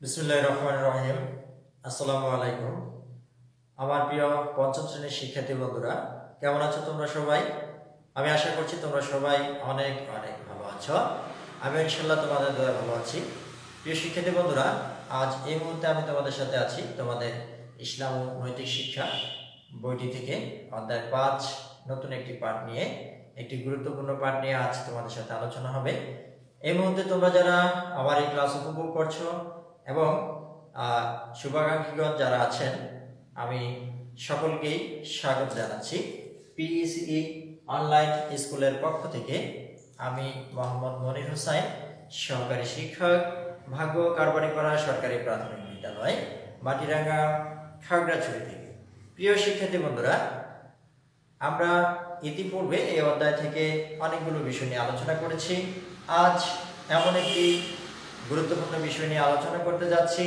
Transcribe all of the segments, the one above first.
বিসমিল্লাহির রহমানির রহিম। আসসালামু আলাইকুম। আমার প্রিয় পঞ্চম শ্রেণীর শিক্ষার্থী বন্ধুরা, কেমন আছো তোমরা সবাই? আমি আশা করছি তোমরা সবাই অনেক অনেক ভালো আছো। আমি ইনশাআল্লাহ তোমাদের দয়ায় ভালো আছি। প্রিয় শিক্ষার্থী বন্ধুরা, আজ এই মুহূর্তে আমি তোমাদের সাথে আছি তোমাদের ইসলাম ও নৈতিক শিক্ষা বইটি থেকে অধ্যায় 5 নতুন একটি পাঠ নিয়ে, একটি গুরুত্বপূর্ণ পাঠ নিয়ে আজ তোমাদের সাথে আলোচনা হবে। এই মুহূর্তে তোমরা যারা আমার এই ক্লাস উপভোগ করছো এবং শুভাকাঙ্ক্ষীগণ যারা আছেন, আমি সকলকেই স্বাগত জানাচ্ছি। পিইসি অনলাইন স্কুলের পক্ষ থেকে আমি মোহাম্মদ মনির হোসেন, সহকারী শিক্ষক, ভাগ্য কারবারিপাড়া সরকারি প্রাথমিক বিদ্যালয়, মাটিরাঙ্গা, খাগড়াছড়ি থেকে। প্রিয় শিক্ষার্থী বন্ধুরা, আমরা ইতিপূর্বে এই অধ্যায় থেকে অনেকগুলো বিষয় নিয়ে আলোচনা করেছি। আজ এমন একটি গুরুত্বপূর্ণ বিষয় নিয়ে আলোচনা করতে যাচ্ছি,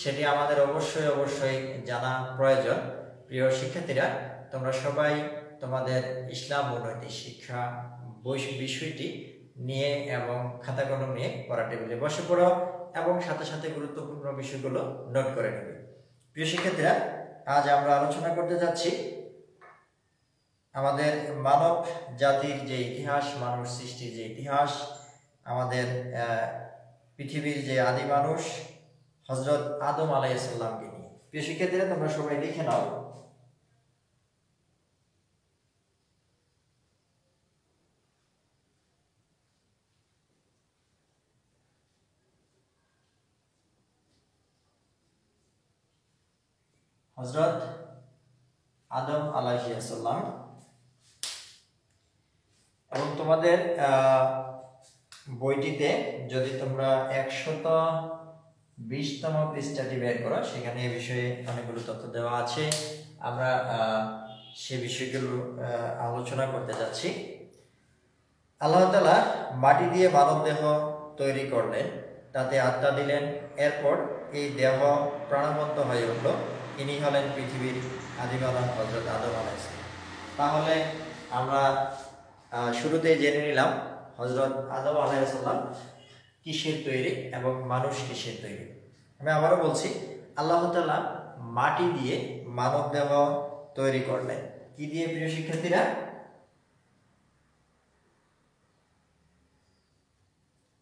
সেটি আমাদের অবশ্যই জানা প্রয়োজন। প্রিয় শিক্ষার্থীরা, তোমরা সবাই তোমাদের ইসলাম ও নৈতিক শিক্ষা বিষয়টি নিয়ে এবং খাতা কলম নিয়ে পড়া টেবিলে বসে পড়ো এবং সাথে সাথে গুরুত্বপূর্ণ বিষয়গুলো নোট করে নেবে। প্রিয় শিক্ষার্থীরা, আজ আমরা আলোচনা করতে যাচ্ছি আমাদের মানব জাতির যে ইতিহাস, মানব সৃষ্টির যে ইতিহাস, আমাদের পৃথিবীর যে আদি মানুষ হযরত আদম আলাইহিস সালামকে নিয়ে। প্রিয় শিক্ষার্থীরা, তোমরা সবাই লিখে নাও। হযরত আদম আলাইহিস সালাম। এবং তোমাদের বইটিতে যদি তোমরা 120তম পৃষ্ঠাটি বের করো, সেখানে এই বিষয়ে অনেকগুলো তথ্য দেওয়া আছে। আমরা সে বিষয়গুলো আলোচনা করতে যাচ্ছি। আল্লাহ তাআলা মাটি দিয়ে মানব দেহ তৈরি করলেন, তাতে আত্মা দিলেন। এরপর এই দেহ প্রাণবন্ত হয়ে উঠল। ইনি হলেন পৃথিবীর আদি মানব হযরত আদম আলাইহিস সালাম। তাহলে আমরা শুরুতেই জেনে নিলাম হযরত আদম আলাইহিস সালাম কিসের তৈরি এবং মানুষ কিসের তৈরি। আমি আবারও বলছি, আল্লাহ তাআলা মাটি দিয়ে মানব দেহ তৈরি করলেন। কি দিয়ে প্রিয় শিক্ষার্থীরা?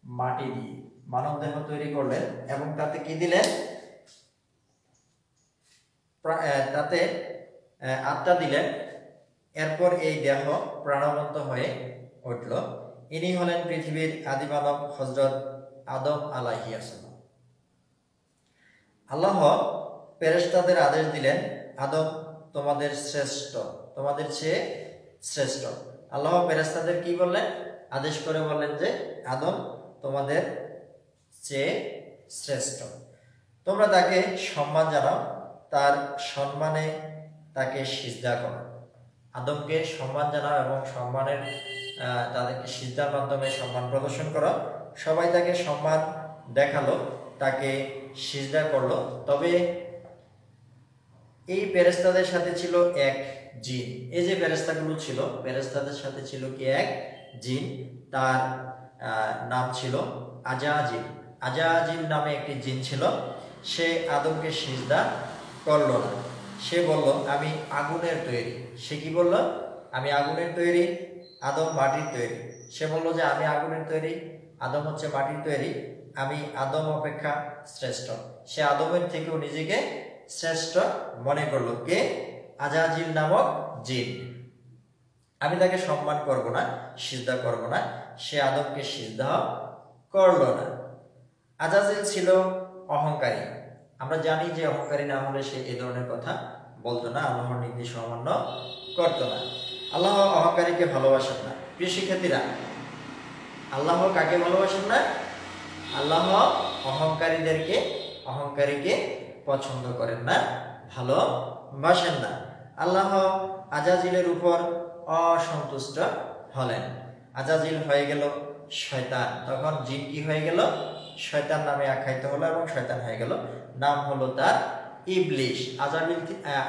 মাটি দিয়ে মানব দেহ তৈরি করলেন এবং তাতে কি দিলেন? তাতে আত্মা দিলেন। এরপর এই দেহ প্রাণবন্ত হয়ে উঠল। ইনি হলেন পৃথিবীর আদি মানব হযরত আদম আলাইহিস সালাম। আল্লাহ ফেরেশতাদের আদেশ দিলেন, আদম তোমাদের শ্রেষ্ঠ, তোমাদের চেয়ে শ্রেষ্ঠ। আল্লাহ ফেরেশতাদের কি বললেন? আদেশ করে বললেন যে আদম তোমাদের চেয়ে শ্রেষ্ঠ। তোমরা তাকে সম্মান জানাও, তার সম্মানে তাকে সিজদা করো। আদমকে সম্মান জানাও এবং সম্মানের তাদেরকে সিজদার মাধ্যমে সম্মান প্রদর্শন করো। সবাই তাকে সম্মান দেখালো, তাকে সিজদা করলো। তবে এই ফেরেশতাদের সাথে ছিল এক জিন। এই যে ফেরেশতাগুলো ছিল, ফেরেশতাদের সাথে ছিল কি এক জিন, তার নাম ছিল আজাজিল। আজাজিল নামে একটি জিন ছিল। সে আদমকে সিজদা করলো না। সে বলল আমি আগুনের তৈরি। সে কি বলল? আমি আগুনের তৈরি, আদম মাটির তৈরি। সে বলল যে আমি আগুনের তৈরি, আদম হচ্ছে মাটির তৈরি, আমি আদম অপেক্ষা শ্রেষ্ঠ। সে আদমের থেকেও নিজেকে শ্রেষ্ঠ মনে করলো। কে? আজাজিল নামক জিন। আমি তাকে সম্মান করব না, সিজদা করব না। সে আদমকে সিজদা করলো না। আজাজিল ছিল অহংকারী। আমরা জানি যে অহংকারী না হলে সে এই ধরনের কথা বলতো না, আল্লাহর নির্দেশ অমান্য করতো না। আল্লাহ অহংকারীকে ভালোবাসেন না। প্রিয় শিক্ষার্থীরা, আল্লাহ কাকে ভালোবাসেন না? আল্লাহ অহংকারীকে পছন্দ করেন না, ভালোবাসেন না। আল্লাহ আজাজিলের উপর অসন্তুষ্ট হলেন। আজাজিল হয়ে গেল শয়তান। তখন জিন কি হয়ে গেল? শয়তান নামে আখ্যায়িত হলো এবং শয়তান হয়ে গেল। নাম হলো তার ইবলিশ।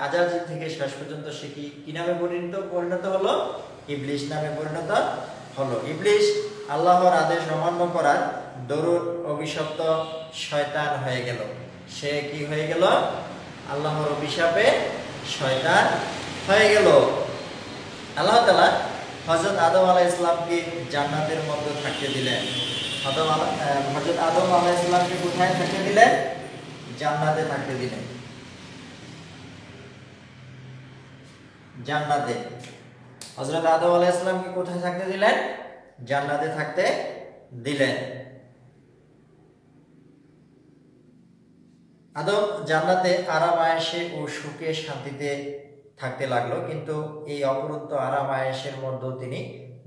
আজাজিল থেকে শেষ পর্যন্ত সে কি নামে পরিণত হলো? ইবলিশ নামে পরিণত হলো। ইবলিশ আল্লাহর আদেশ অমান্য করার দরুন অভিশপ্ত শয়তান হয়ে গেল। সে কি হয়ে গেল? আল্লাহর অভিশাপে শয়তান হয়ে গেল। আল্লাহ তাআলা হযরত আদম আলাইহিস সালামকে জান্নাতের মধ্যে থাকতে দিলেন। হযরত আদম আলাইহিস সালামকে কোথায় থাকতে দিলেন? জান্নাতে থাকতে দিলেন। জান্নাতে হযরত আদম আলাইহিস সালামকে কোথায় থাকতে দিলেন? জান্নাতে থাকতে দিলেন। আদম জান্নাতে আরাম আয়েশে ও সুখে শান্তিতে থাকতে লাগলো, কিন্তু এই অপরন্ত আরাম আয়েশের মধ্যে তিনি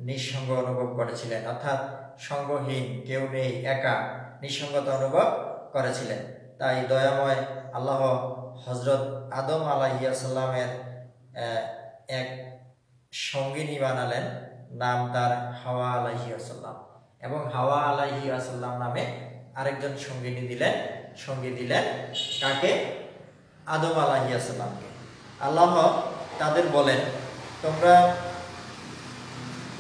নিঃসঙ্গ অনুভব করেছিলেন, অর্থাৎ সঙ্গহীন, কেউ নেই, একা, নিঃসঙ্গতা অনুভব করেছিলেন। তাই দয়াময় আল্লাহ হযরত আদম আলাইহিস সালামের এক সঙ্গিনী বানালেন, নাম তার হাওয়া আলাইহিস সালাম, এবং হাওয়া আলাইহিস সালাম নামে আরেকজন সঙ্গী দিলেন কাকে? আদম আলাইহিস সালামকে। আল্লাহ তাদের বলেন, তোমরা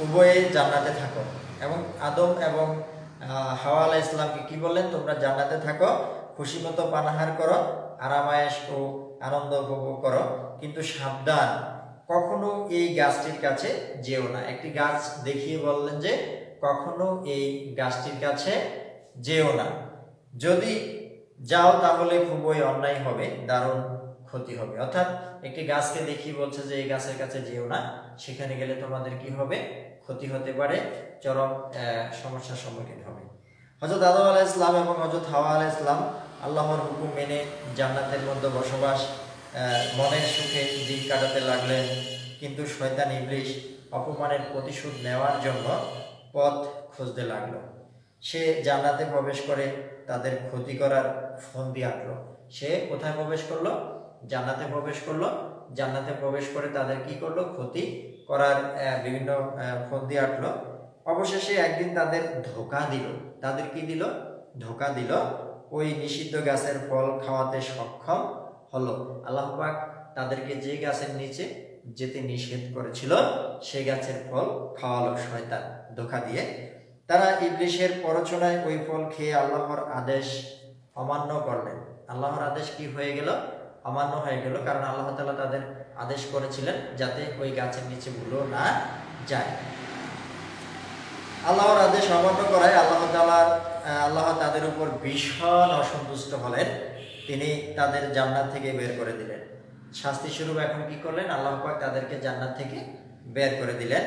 উভয়ে জান্নাতে থাকো, এবং আদম এবং হাওয়া আলাইহিস সালামকে কি বললেন? তোমরা জান্নাতে থাকো, খুশিমতো পানাহার করো, আরামায়েশ ও আনন্দ উপভোগ করো, কিন্তু সাবধান, কখনো এই গাছটির কাছে যেও না। একটি গাছ দেখিয়ে বললেন যে কখনো এই গাছটির কাছে যেও না, যদি যাও তাহলে খুবই অন্যায় হবে, দারুণ ক্ষতি হবে। অর্থাৎ একটি গাছকে দেখিয়ে বলছে যে এই গাছের কাছে যেও না, সেখানে গেলে তোমাদের কি হবে? ক্ষতি হতে পারে, চরম সমস্যার সম্মুখীন হবে। হযরত আদম আলাইহিস সালাম এবং হযরত হাওয়া আলাইহিস সালাম আল্লাহর হুকুম মেনে জান্নাতের মধ্যে বসবাস, মনের সুখে দিন কাটাতে লাগলেন। কিন্তু শয়তান ইবলিস অপমানের প্রতিশোধ নেওয়ার জন্য পথ খুঁজতে লাগলো। সে জান্নাতে প্রবেশ করে তাদের ক্ষতি করার ফন্দি আঁটলো। সে কোথায় প্রবেশ করলো? জান্নাতে প্রবেশ করলো। জান্নাতে প্রবেশ করে তাদের কি করলো? ক্ষতি করার বিভিন্ন ফন্দি আঁটলো। অবশেষে একদিন তাদের ধোঁকা দিল। তাদের কি দিল? ধোঁকা দিল। ওই নিষিদ্ধ গাছের ফল খাওয়াতে সক্ষম হলো। আল্লাহ পাক তাদেরকে যে গাছের নিচে যেতে নিষেধ করেছিল সেই গাছের ফল খাওয়ালো শয়তান ধোঁকা দিয়ে। তারা ইবলিসের প্ররোচনায় ওই ফল খেয়ে আল্লাহর আদেশ অমান্য করলেন। আল্লাহর আদেশ কি হয়ে গেল? অমান্য হয়ে গেল, কারণ আল্লাহ তাআলা তাদের আদেশ করেছিলেন যাতে ওই গাছের নিচে ভুলও না যায়। আল্লাহর আদেশ অমান্য করায় আল্লাহ তাদের উপর ভীষণ অসন্তুষ্ট হলেন। তিনি তাদের জান্নাত থেকে বের করে দিলেন। শাস্তি স্বরূপ এখন কি করলেন? আল্লাহ পাক তাদেরকে জান্নাত থেকে বের করে দিলেন।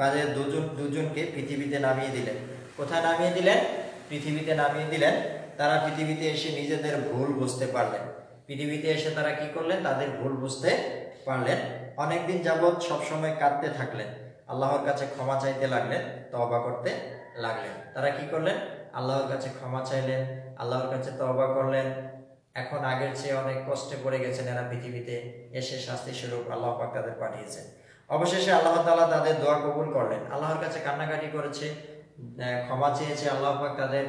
তাদের দুজনকে পৃথিবীতে নামিয়ে দিলেন। কোথায় নামিয়ে দিলেন? পৃথিবীতে নামিয়ে দিলেন। তারা পৃথিবীতে এসে নিজেদের ভুল বুঝতে পারলেন। পৃথিবীতে এসে তারা কি করলেন? তাদের ভুল বুঝতে পারলেন। অনেকদিন যাবৎ সবসময় কাঁদতে থাকলেন, আল্লাহর কাছে ক্ষমা চাইতে লাগলেন, তওবা করতে লাগলেন। তারা কি করলেন? আল্লাহর কাছে ক্ষমা চাইলেন, আল্লাহর কাছে তওবা করলেন। এখন আগের চেয়ে অনেক কষ্টে পড়ে গেছেন এরা, পৃথিবীতে এসে শাস্তি স্বরূপ আল্লাহ পাক তাদের পাঠিয়েছেন। অবশেষে আল্লাহ তাআলা তাদের দোয়া কবুল করলেন। আল্লাহর কাছে কান্নাকাটি করেছে, ক্ষমা চেয়েছে, আল্লাহ পাক তাদের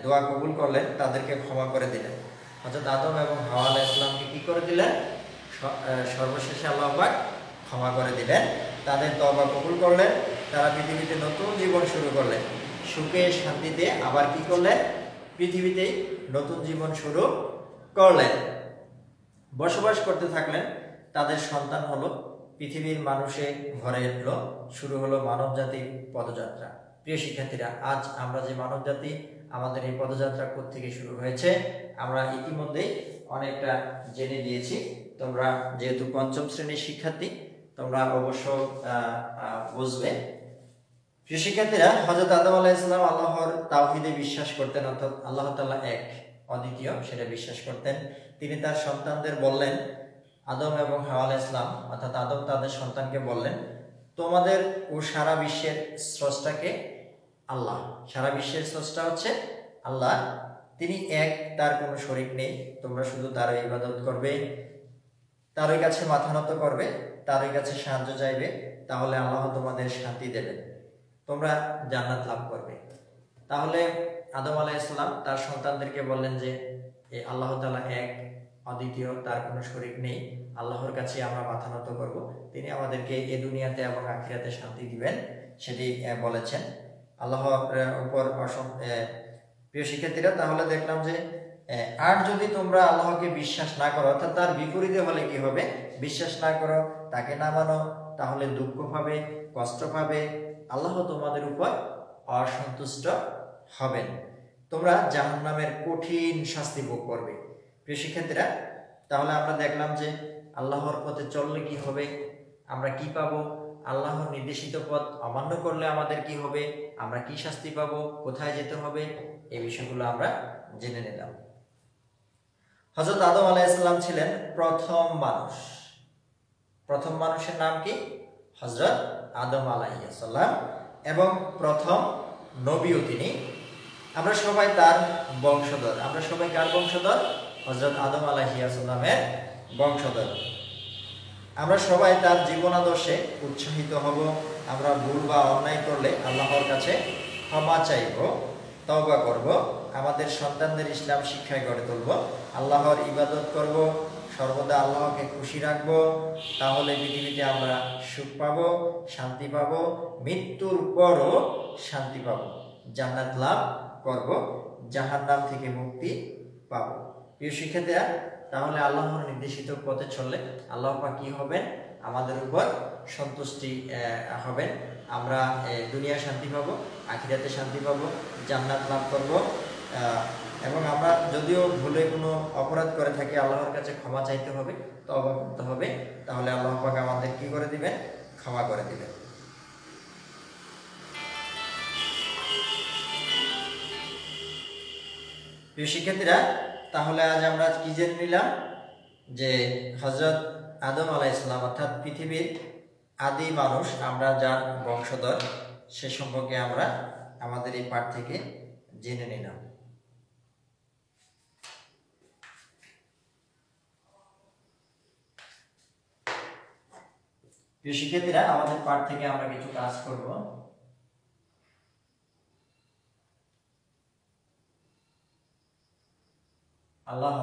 দোয়া কবুল করলেন, তাদেরকে ক্ষমা করে দিলেন। হযরত আদম এবং হাওয়া আলাইহিস সালামকে কি করে দিলেন? সর্বশেষে আল্লাহ পাক ক্ষমা করে দিলেন, তাদের তওবা কবুল করলেন। তারা পৃথিবীতে নতুন জীবন শুরু করলেন, সুখে শান্তিতে। আবার কি করলেন? পৃথিবীতেই নতুন জীবন শুরু করলেন, বসবাস করতে থাকলেন। তাদের সন্তান হলো, পৃথিবীর মানুষে ভরে উঠলো, শুরু হলো মানব জাতির পদযাত্রা। প্রিয় শিক্ষার্থীরা, আজ আমরা যে মানব জাতি, আমাদের এই পদযাত্রা কোত্থেকে শুরু হয়েছে আমরা ইতিমধ্যেই অনেকটা জেনে দিয়েছি। তোমরা যেহেতু পঞ্চম শ্রেণীর শিক্ষার্থী, তোমরা অবশ্য বুঝবে। প্রিয় শিক্ষার্থীরা, হযরত আদম আলাইহিস সালাম আল্লাহর তাওহীদে বিশ্বাস করতেন, অর্থাৎ আল্লাহ তাআলা এক, অদ্বিতীয়, সেটা বিশ্বাস করতেন। তিনি তার সন্তানদের বললেন, আদম এবং হাওয়া আলাইহিস সালাম, অর্থাৎ আদম তাদের সন্তানকে বললেন, তোমাদের ও সারা বিশ্বের স্রষ্টাকে আল্লাহ। সারা বিশ্বের স্রষ্টা হচ্ছে আল্লাহ, তিনি এক, তার কোনো শরীক নেই। তোমরা শুধু তারই ইবাদত করবে, তারই কাছে মাথা নত করবে, তারই কাছে সাহায্য চাইবে, তাহলে আল্লাহ তোমাদের শান্তি দেবেন, তোমরা জান্নাত লাভ করবে। তাহলে আদম আলাইহিস সালাম তার সন্তানদেরকে বললেন যে আল্লাহ তাআলা এক, অদ্বিতীয়, তার কোনো শরীক নেই, আল্লাহর কাছে আমরা মাথা নত করব, তিনি আমাদেরকে এই দুনিয়াতে এবং আখিরাতে শান্তি দিবেন, সেটি বলেছেন। আল্লাহর উপর প্রিয় শিক্ষার্থীরা, তাহলে দেখলাম যে আর যদি তোমরা আল্লাহকে বিশ্বাস না করো, অর্থাৎ তার বিপরীতে হলে কি হবে, বিশ্বাস না করো, তাকে না মানো, তাহলে দুঃখ পাবে, কষ্ট পাবে, আল্লাহ তোমাদের উপর অসন্তুষ্ট হবেন, তোমরা জাহান্নামের কঠিন শাস্তি ভোগ করবে। প্রিয় শিক্ষার্থীরা, তাহলে আমরা দেখলাম যে আল্লাহর পথে চললে কি হবে, আমরা কি পাবো, আল্লাহর নির্দেশিত পথ অমান্য করলে আমাদের কি হবে, আমরা কি শাস্তি পাবো, কোথায় যেতে হবে, এই বিষয়গুলো আমরা জেনে নিলাম। হযরত আদম আলাইহিস সালাম ছিলেন প্রথম মানুষ। প্রথম মানুষের নাম কি? হযরত আদম আলাইহিস সালাম, এবং প্রথম নবীও তিনি। আমরা সবাই তার বংশধর। আমরা সবাই কার বংশধর? হযরত আদম আলাইহিস সালামের বংশধর। আমরা সবাই তার জীবন আদর্শে উৎসাহিত হব। আমরা ভুল বা অন্যায় করলে আল্লাহর কাছে ক্ষমা চাইব, তওবা করব, আমাদের সন্তানদের ইসলাম শিক্ষায় গড়ে তুলব, আল্লাহর ইবাদত করব, সর্বদা আল্লাহকে খুশি রাখব, তাহলে পৃথিবীতে আমরা সুখ পাব, শান্তি পাব, মৃত্যুর পরও শান্তি পাব, জান্নাত লাভ করব, জাহান্নাম থেকে মুক্তি পাব। প্রিয় শিক্ষার্থীরা, তাহলে আল্লাহর নির্দেশিত পথে চললে আল্লাহ পাক কি হবেন, আমাদের উপর সন্তুষ্টি হবেন, আমরা দুনিয়া শান্তি পাবো, আখিরাতে শান্তি পাবো, জান্নাত লাভ করব। এবং আমরা যদিও ভুলে কোনো অপরাধ করে থাকি, আল্লাহর কাছে ক্ষমা চাইতে হবে, তওবা করতে হবে, তাহলে আল্লাহ পাক আমাদের কি করে দিবেন, ক্ষমা করে দিবেন। প্রিয় শিক্ষার্থীরা, তাহলে আজ আমরা কি জেনে নিলাম, যে হযরত আদম আলাইহিস সালাম অর্থাৎ পৃথিবীর আদি মানুষ, আমরা যার বংশধর, সে সম্পর্কে আমরা আমাদের এই পাঠ থেকে জেনে নিলাম। প্রিয় শিক্ষার্থীরা, আমাদের পাঠ থেকে আমরা কিছু কাজ করব। আল্লাহ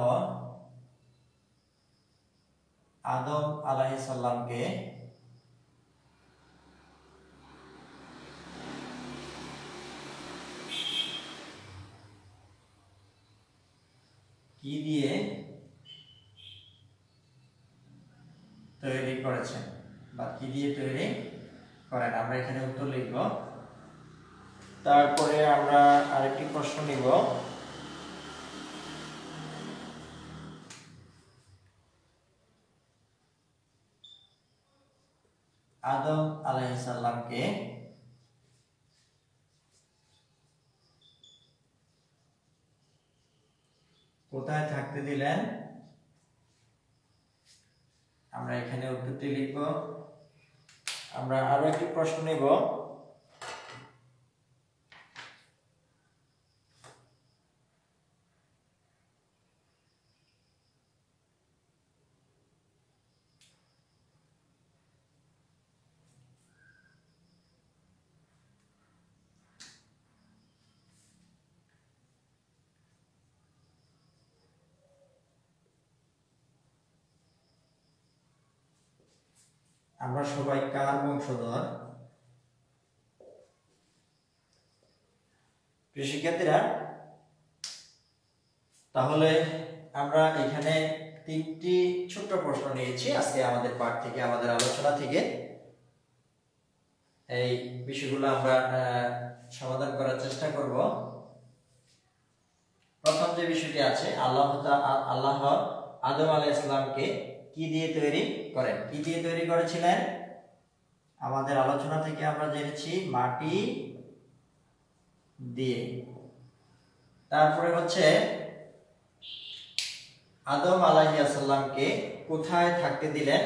আদম আলাইহিস সালামকে কি দিয়ে তৈরি করেছেন বা কি দিয়ে তৈরি করেন, আমরা এখানে উত্তর লিখব। তারপরে আমরা আরেকটি প্রশ্ন নিব, আদম আলাইহিস সালামকে কোথায় থাকতে দিলেন, আমরা এখানে উত্তরটি লিখব। আমরা আরো একটি প্রশ্ন নেব, আমরা সবাই কার বংশধর। প্রিয় শিক্ষার্থীরা, তাহলে আমরা এখানে তিনটি ছোট্ট প্রশ্ন নিয়েছি আজকে আমাদের পাঠ থেকে, আমাদের আলোচনা থেকে। এই বিষয়গুলো আমরা সমাধান করার চেষ্টা করব। প্রথম যে বিষয়টি আছে, আল্লাহ আদম আলাইহিস সালামকে কি দিয়ে তৈরি করেন, কি দিয়ে তৈরি করেছিলেন, আমাদের আলোচনা থেকে আমরা জেনেছি মাটি দিয়ে। তারপরে হচ্ছে আদম আলাইহিস সালামকে কোথায় থাকতে দিলেন,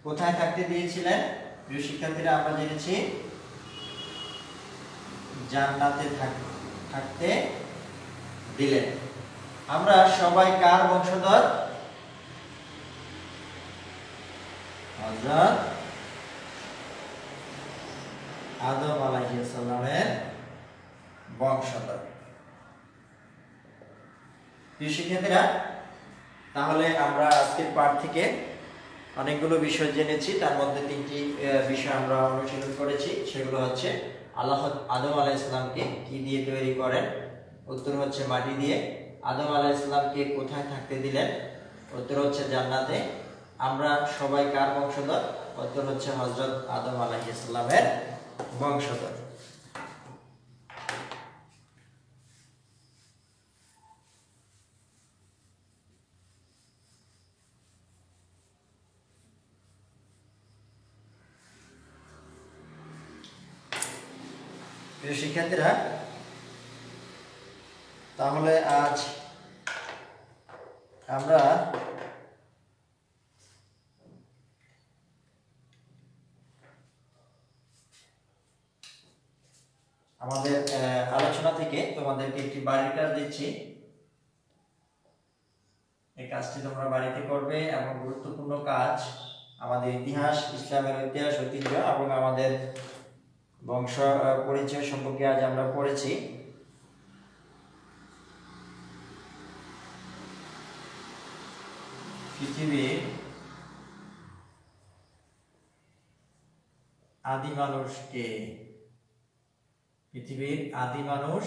কোথায় থাকতে দিয়েছিলেন, প্রিয় শিক্ষার্থীরা আমরা জেনেছি জান্নাতে থাকতে দিলেন। আমরা সবাই কার বংশধর, হযরত আদম আলাইহিস সালামের বংশধর। প্রিয় শিক্ষার্থীরা, তাহলে আমরা আজকের পাঠ থেকে অনেকগুলো বিষয় জেনেছি, তার মধ্যে তিনটি বিষয় আমরা অনুশীলন করেছি। সেগুলো হচ্ছে আল্লাহ আদম আলাইহিস সালামকে কি দিয়ে তৈরি করেন? উত্তর হচ্ছে মাটি দিয়ে। আদম আলাইহিস সালামকে কোথায় থাকতে দিলেন? উত্তর হচ্ছে জান্নাতে। আমরা সবাই কার বংশধর? উত্তর হচ্ছে হযরত আদম আলাইহিস সালামের বংশধর। প্রিয় শিক্ষার্থীরা, তাহলে আজ আমরা আমাদের আলোচনা থেকে তোমাদেরকে একটি বাড়ির কাজ দিচ্ছি। এই কাজটি তোমরা বাড়িতে করবে এবং গুরুত্বপূর্ণ কাজ, আমাদের ইতিহাস, ইসলামের ইতিহাস, ঐতিহ্য এবং আমাদের বংশ পরিচয় সম্পর্কে আজ আমরা পড়েছি। পৃথিবীর আদি মানুষ কে? পৃথিবীর আদি মানুষ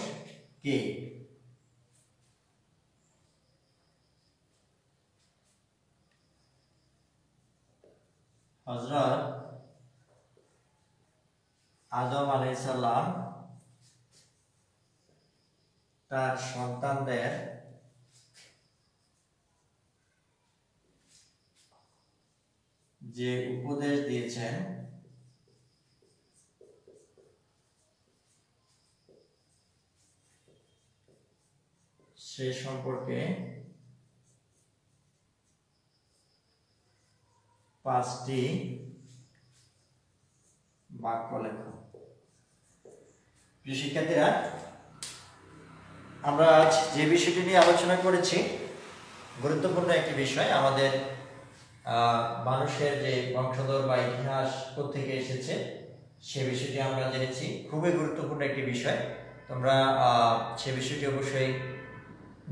কে? হযরত আদম আলাইহিস সালাম তার সন্তানদের যে উপদেশ দিয়েছেন সে সম্পর্কে 5টি বাক্য লেখো। প্রিয় শিক্ষার্থীরা, আমরা আজ যে বিষয়টি নিয়ে আলোচনা করেছি গুরুত্বপূর্ণ একটি বিষয়। আমাদের মানুষের যে বংশধর বা ইতিহাস কোত্থেকে এসেছে সে বিষয়টি আমরা জেনেছি। খুবই গুরুত্বপূর্ণ একটি বিষয়। তোমরা সে বিষয়টি অবশ্যই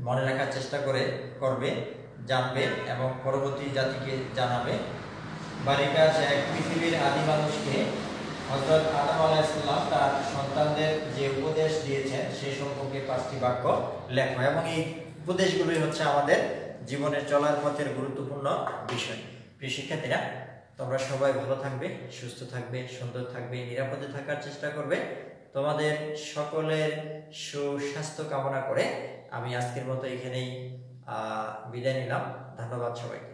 মনে রাখার চেষ্টা করবে, জানবে এবং পরবর্তী জাতিকে জানাবে। বাড়ির কাজ এক, পৃথিবীর আদি মানুষকে হযরত আদম আলাইহিস সালাম তার সন্তানদের যে উপদেশ দিয়েছেন সেই সম্পর্কে 5টি বাক্য লেখো। এবং এই উপদেশগুলোই হচ্ছে আমাদের জীবনের চলার পথের গুরুত্বপূর্ণ বিষয়। প্রিয় শিক্ষার্থীরা, তোমরা সবাই ভালো থাকবে, সুস্থ থাকবে, সুন্দর থাকবে, নিরাপদে থাকার চেষ্টা করবে। তোমাদের সকলের সুস্বাস্থ্য কামনা করে আমি আজকের মতো এখানেই বিদায় নিলাম। ধন্যবাদ সবাইকে।